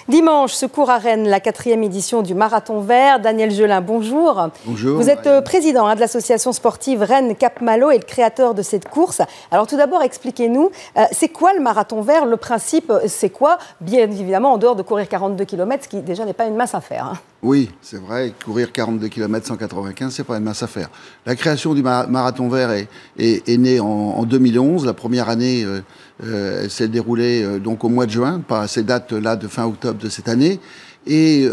Dimanche se court à Rennes la 4e édition du Marathon Vert. Daniel Gelin, bonjour. Bonjour. Vous êtes président de l'association sportive Rennes-Cap-Malo et le créateur de cette course. Alors tout d'abord, expliquez-nous, c'est quoi le Marathon Vert? Le principe, c'est quoi? Bien évidemment, en dehors de courir 42 km, ce qui déjà n'est pas une mince affaire. Hein. Oui, c'est vrai, courir 42 km 195, c'est pas une mince affaire. La création du Marathon Vert est née en 2011. La première année, elle s'est déroulée donc au mois de juin, pas à ces dates-là de fin octobre de cette année. Et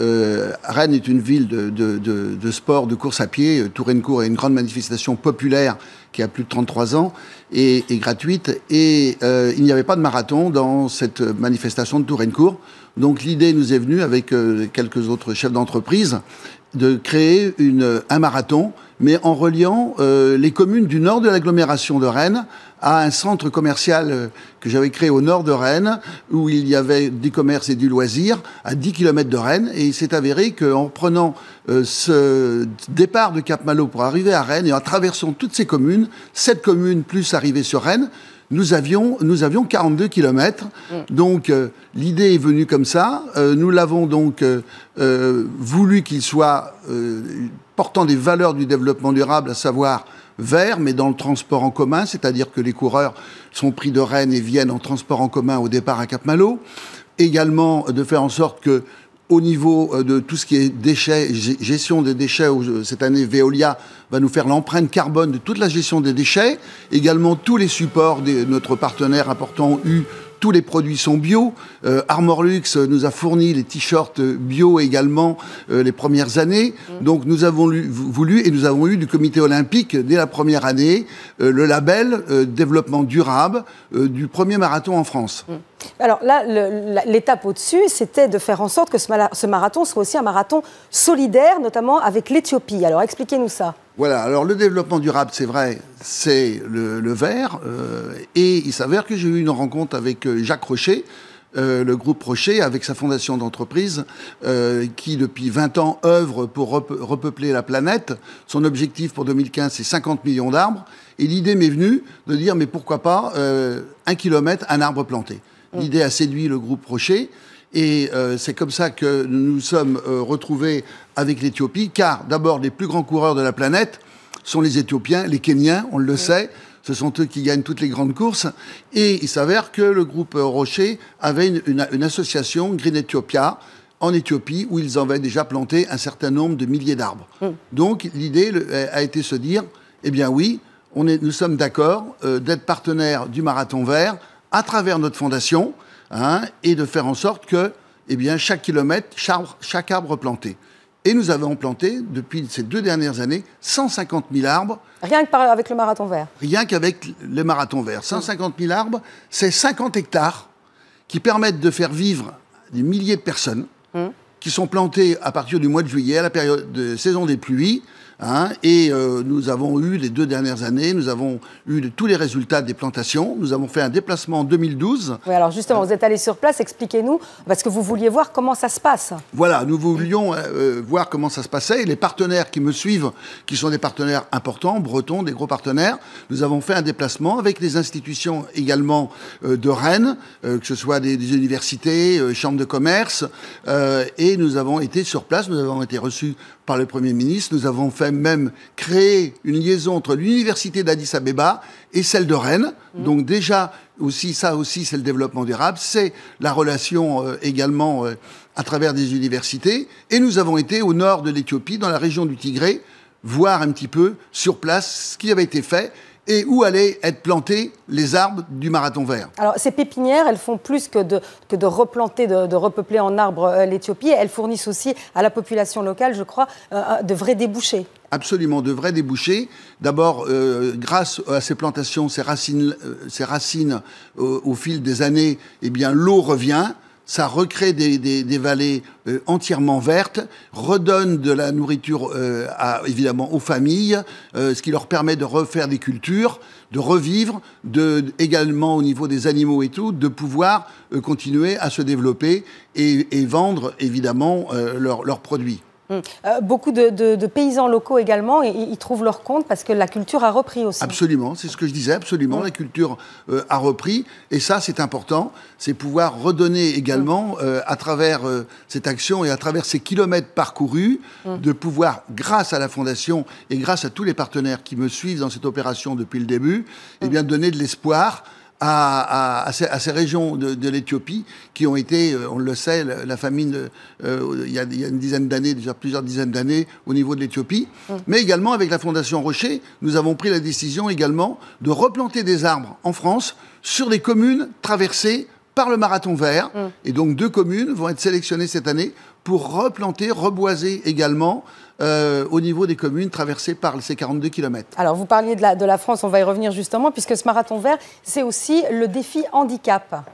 Rennes est une ville de sport, de course à pied. Tour-en-Court est une grande manifestation populaire qui a plus de 33 ans et gratuite. Et il n'y avait pas de marathon dans cette manifestation de Tour-en-Court. Donc l'idée nous est venue avec quelques autres chefs d'entreprise de créer un marathon, mais en reliant les communes du nord de l'agglomération de Rennes à un centre commercial que j'avais créé au nord de Rennes, où il y avait du commerce et du loisir, à 10 km de Rennes. Et il s'est avéré qu'en prenant ce départ de Cap-Malo pour arriver à Rennes, et en traversant toutes ces communes, 7 communes plus arriver sur Rennes, nous avions 42 km. Donc, l'idée est venue comme ça. Nous l'avons donc voulu qu'il soit portant des valeurs du développement durable, à savoir vert, mais dans le transport en commun, c'est-à-dire que les coureurs sont pris de Rennes et viennent en transport en commun au départ à Cap-Malo. Également, de faire en sorte que, au niveau de tout ce qui est déchets, gestion des déchets, cette année, Veolia va nous faire l'empreinte carbone de toute la gestion des déchets. Également, tous les supports de notre partenaire important ont eu. Tous les produits sont bio. Armorlux nous a fourni les t-shirts bio également les premières années. Donc nous avons voulu, et nous avons eu du comité olympique dès la première année, le label développement durable du premier marathon en France. Alors là, l'étape au-dessus, c'était de faire en sorte que ce marathon soit aussi un marathon solidaire, notamment avec l'Éthiopie. Alors expliquez-nous ça. Voilà, alors le développement durable, c'est vrai, c'est le vert. Et il s'avère que j'ai eu une rencontre avec Jacques Rocher, le groupe Rocher, avec sa fondation d'entreprise, qui depuis 20 ans œuvre pour repeupler la planète. Son objectif pour 2015, c'est 50 millions d'arbres. Et l'idée m'est venue de dire, mais pourquoi pas 1 kilomètre, un arbre planté. L'idée a séduit le groupe Rocher. Et c'est comme ça que nous nous sommes retrouvés avec l'Éthiopie, car d'abord, les plus grands coureurs de la planète sont les Éthiopiens, les Kenyans, on le sait. Ce sont eux qui gagnent toutes les grandes courses. Et il s'avère que le groupe Rocher avait une association, Green Ethiopia, en Éthiopie, où ils avaient déjà planté un certain nombre de milliers d'arbres. Donc l'idée a été de se dire, eh bien oui, nous sommes d'accord d'être partenaires du Marathon Vert à travers notre fondation, et de faire en sorte que, eh bien, chaque kilomètre, chaque arbre planté. Et nous avons planté, depuis ces 2 dernières années, 150 000 arbres. Rien qu'avec le Marathon Vert. Rien qu'avec le Marathon Vert. 150 000 arbres, c'est 50 hectares qui permettent de faire vivre des milliers de personnes qui sont plantés à partir du mois de juillet, à la période de saison des pluies. Et nous avons eu, les 2 dernières années, nous avons eu tous les résultats des plantations. Nous avons fait un déplacement en 2012. Oui, alors justement, vous êtes allé sur place, expliquez-nous, parce que vous vouliez voir comment ça se passe. Voilà, nous voulions voir comment ça se passait. Et les partenaires qui me suivent, qui sont des partenaires importants, bretons, des gros partenaires, nous avons fait un déplacement avec les institutions également de Rennes, que ce soit des universités, chambres de commerce, et nous avons été sur place, nous avons été reçus par le Premier ministre. Nous avons fait même créer une liaison entre l'université d'Addis Abeba et celle de Rennes. Donc déjà, ça aussi, c'est le développement durable. C'est la relation également à travers des universités. Et nous avons été au nord de l'Éthiopie, dans la région du Tigré, voir un petit peu sur place ce qui avait été fait et où allaient être plantés les arbres du Marathon Vert. Alors, ces pépinières, elles font plus que de replanter, de repeupler en arbres l'Éthiopie. Elles fournissent aussi à la population locale, je crois, de vrais débouchés. Absolument, de vrais débouchés. D'abord, grâce à ces plantations, ces racines au fil des années, eh bien, l'eau revient. Ça recrée des vallées entièrement vertes, redonne de la nourriture évidemment aux familles, ce qui leur permet de refaire des cultures, de revivre, également au niveau des animaux et tout, de pouvoir continuer à se développer et vendre évidemment leurs produits. Beaucoup de paysans locaux également, ils trouvent leur compte parce que la culture a repris aussi. Absolument, c'est ce que je disais, absolument. La culture a repris et ça, c'est important. C'est pouvoir redonner également, à travers cette action et à travers ces kilomètres parcourus, de pouvoir, grâce à la Fondation et grâce à tous les partenaires qui me suivent dans cette opération depuis le début, eh bien, donner de l'espoir à ces régions de l'Éthiopie qui ont été, on le sait, la famine il y a une dizaine d'années, déjà plusieurs dizaines d'années au niveau de l'Éthiopie. Mais également avec la Fondation Rocher, nous avons pris la décision également de replanter des arbres en France sur les communes traversées par le Marathon Vert. Et donc 2 communes vont être sélectionnées cette année pour replanter, reboiser également au niveau des communes traversées par ces 42 km. Alors, vous parliez de la France, on va y revenir justement, puisque ce Marathon Vert, c'est aussi le défi handicap.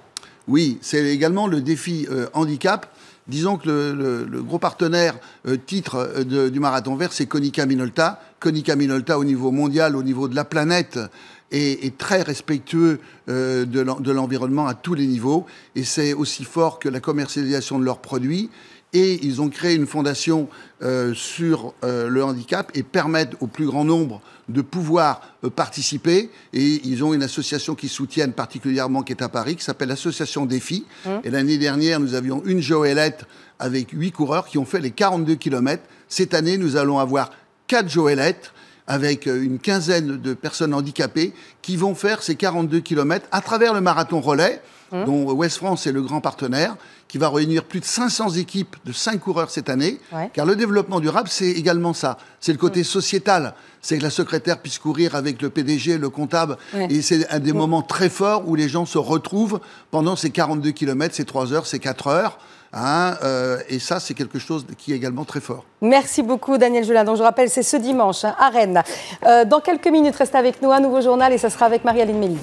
Oui, c'est également le défi handicap. Disons que le gros partenaire titre du Marathon Vert, c'est Konica Minolta. Konica Minolta, au niveau mondial, au niveau de la planète, est très respectueux de l'environnement à tous les niveaux. Et c'est aussi fort que la commercialisation de leurs produits. Et ils ont créé une fondation sur le handicap et permettent au plus grand nombre de pouvoir participer. Et ils ont une association qui soutiennent particulièrement, qui est à Paris, qui s'appelle l'Association Défi. Et l'année dernière, nous avions une Joëlette avec 8 coureurs qui ont fait les 42 km. Cette année, nous allons avoir 4 Joëlettes avec une quinzaine de personnes handicapées qui vont faire ces 42 km à travers le marathon relais, dont Ouest France est le grand partenaire, qui va réunir plus de 500 équipes de 5 coureurs cette année. Car le développement durable, c'est également ça. C'est le côté sociétal. C'est que la secrétaire puisse courir avec le PDG, le comptable. Et c'est un des moments très forts où les gens se retrouvent pendant ces 42 km, ces 3 heures, ces 4 heures. Et ça, c'est quelque chose qui est également très fort. Merci beaucoup, Daniel Julin. Donc, je rappelle, c'est ce dimanche à Rennes. Dans quelques minutes, restez avec nous, un nouveau journal, et ça sera avec Marie-Aline Méli.